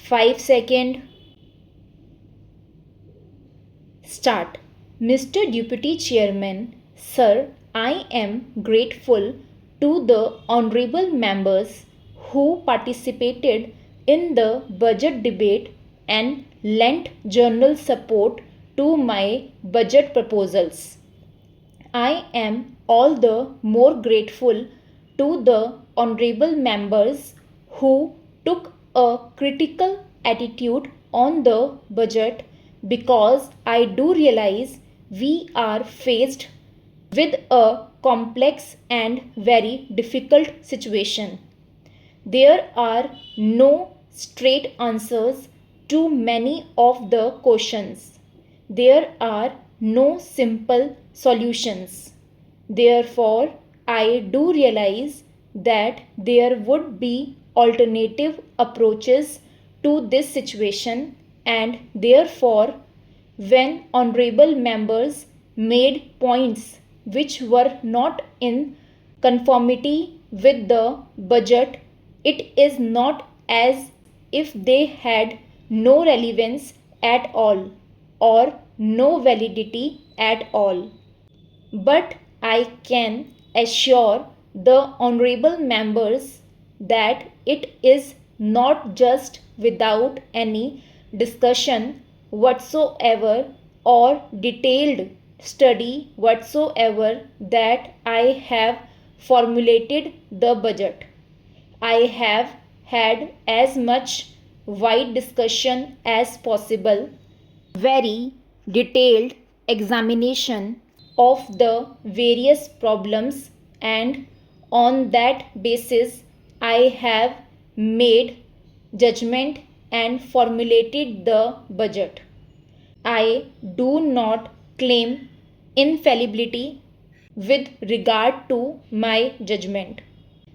5 second. Start. Mr. Deputy Chairman, Sir, I am grateful to the honorable members who participated in the budget debate and lent general support to my budget proposals. I am all the more grateful to the honorable members who took a critical attitude on the budget because I do realize we are faced with a complex and very difficult situation. There are no straight answers to many of the questions. There are no simple solutions. Therefore, I do realize that there would be alternative approaches to this situation, and therefore, when honorable members made points which were not in conformity with the budget, it is not as if they had no relevance at all or no validity at all. But I can assure the honorable members that it is not just without any discussion whatsoever or detailed study whatsoever that I have formulated the budget. I have had as much wide discussion as possible, very detailed examination of the various problems, and on that basis I have made judgment and formulated the budget. I do not claim infallibility with regard to my judgment.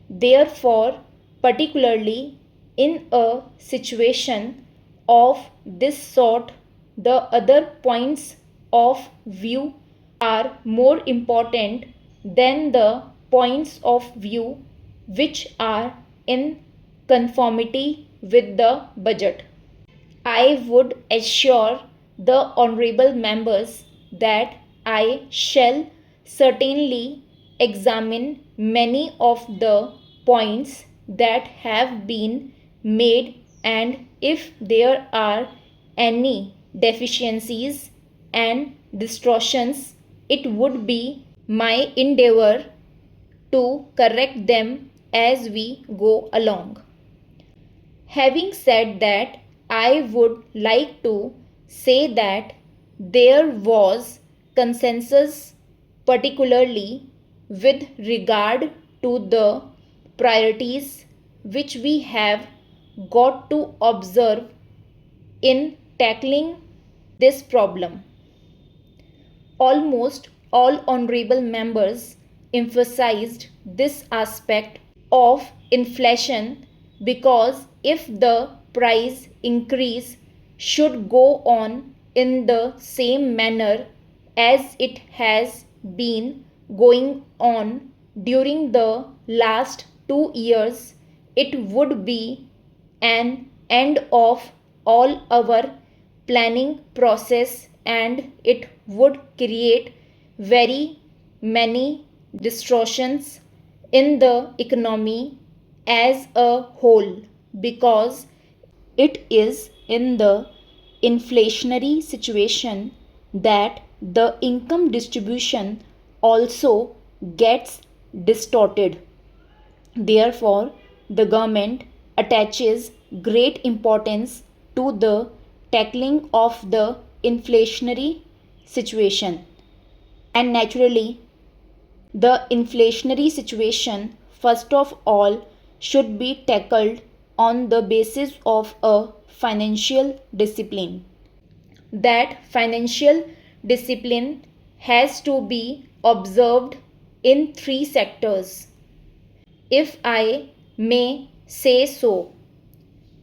Therefore, particularly in a situation of this sort, the other points of view are more important than the points of view which are in conformity with the budget. I would assure the honorable members that I shall certainly examine many of the points that have been made, and if there are any deficiencies and distortions, it would be my endeavor to correct them as we go along. Having said that, I would like to say that there was consensus, particularly with regard to the priorities which we have got to observe in tackling this problem. Almost all honorable members emphasized this aspect of inflation because if the price increase should go on in the same manner as it has been going on during the last 2 years, it would be an end of all our planning process and it would create very many distortions in the economy as a whole, because it is in the inflationary situation that the income distribution also gets distorted. Therefore, the government attaches great importance to the tackling of the inflationary situation. And naturally, the inflationary situation, first of all, should be tackled on the basis of a financial discipline. That financial discipline has to be observed in 3 sectors, if I may say so.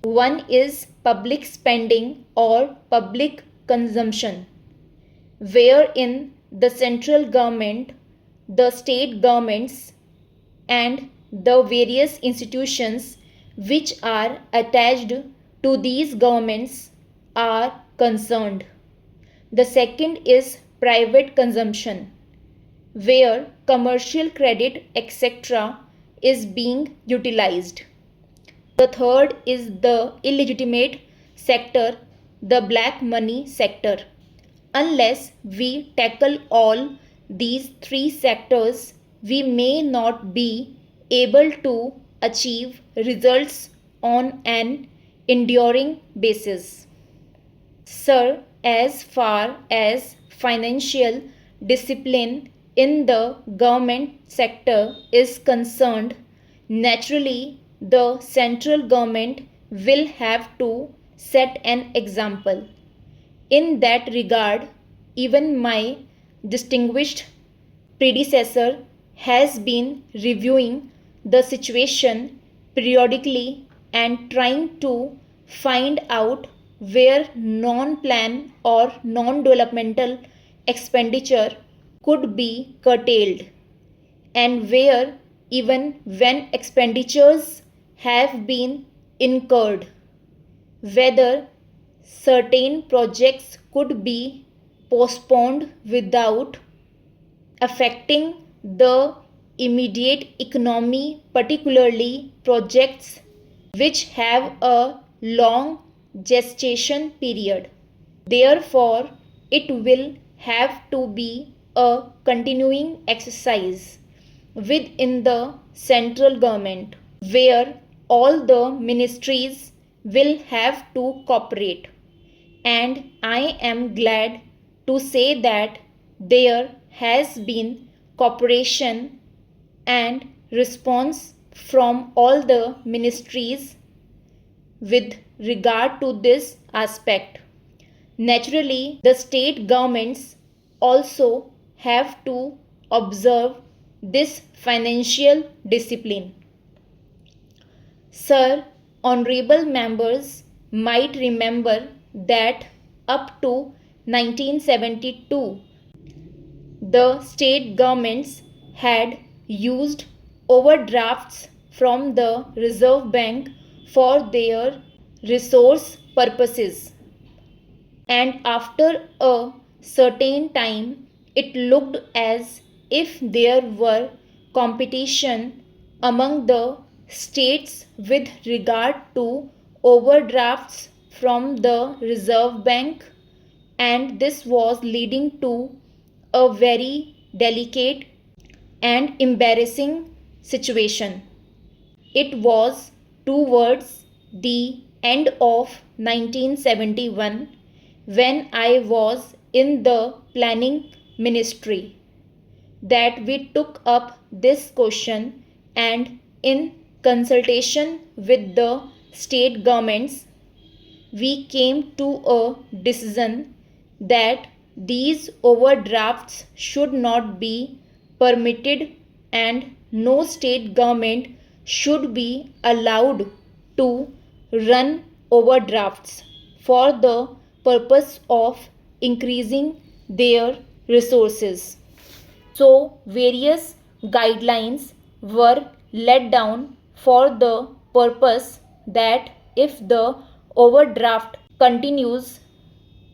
One is public spending or public consumption, wherein the central government, the state governments, and the various institutions which are attached to these governments are concerned. The second is private consumption, where commercial credit etc. is being utilized. The third is the illegitimate sector, the black money sector. Unless we tackle all these three sectors, we may not be able to achieve results on an enduring basis. Sir, as far as financial discipline in the government sector is concerned, naturally the central government will have to set an example. In that regard, even my distinguished predecessor has been reviewing the situation periodically and trying to find out where non-plan or non-developmental expenditure could be curtailed, and where even when expenditures have been incurred, whether certain projects could be postponed without affecting the immediate economy, particularly projects which have a long gestation period. Therefore, it will have to be a continuing exercise within the central government, where all the ministries will have to cooperate. And I am glad to say that there has been cooperation and response from all the ministries with regard to this aspect. Naturally, the state governments also have to observe this financial discipline. Sir, honorable members might remember that up to 1972, the state governments had used overdrafts from the Reserve Bank for their resource purposes. And after a certain time, it looked as if there were competition among the states with regard to overdrafts from the Reserve Bank, and this was leading to a very delicate and embarrassing situation. It was towards the end of 1971, when I was in the planning ministry, that we took up this question, and in consultation with the state governments, we came to a decision that these overdrafts should not be permitted and no state government should be allowed to run overdrafts for the purpose of increasing their resources. So, various guidelines were laid down for the purpose that if the overdraft continues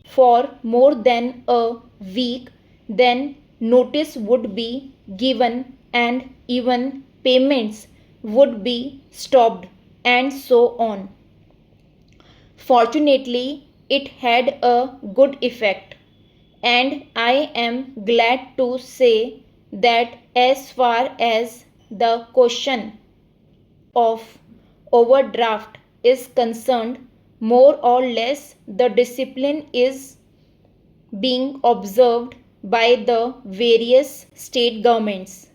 for more than a week, then notice would be given and even payments would be stopped, and so on. Fortunately, it had a good effect, and I am glad to say that as far as the question of overdraft is concerned, more or less the discipline is being observed by the various state governments.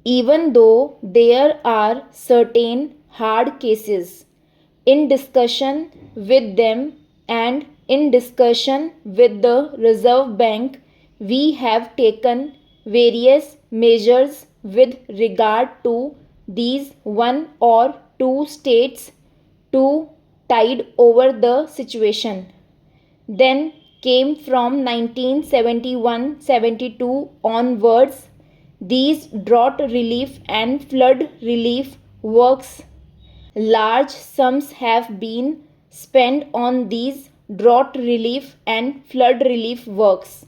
Even though there are certain hard cases, in discussion with them and in discussion with the Reserve Bank, we have taken various measures with regard to these one or two states to tide over the situation. Then came from 1971-72 onwards these drought relief and flood relief works. Large sums have been spent on these drought relief and flood relief works.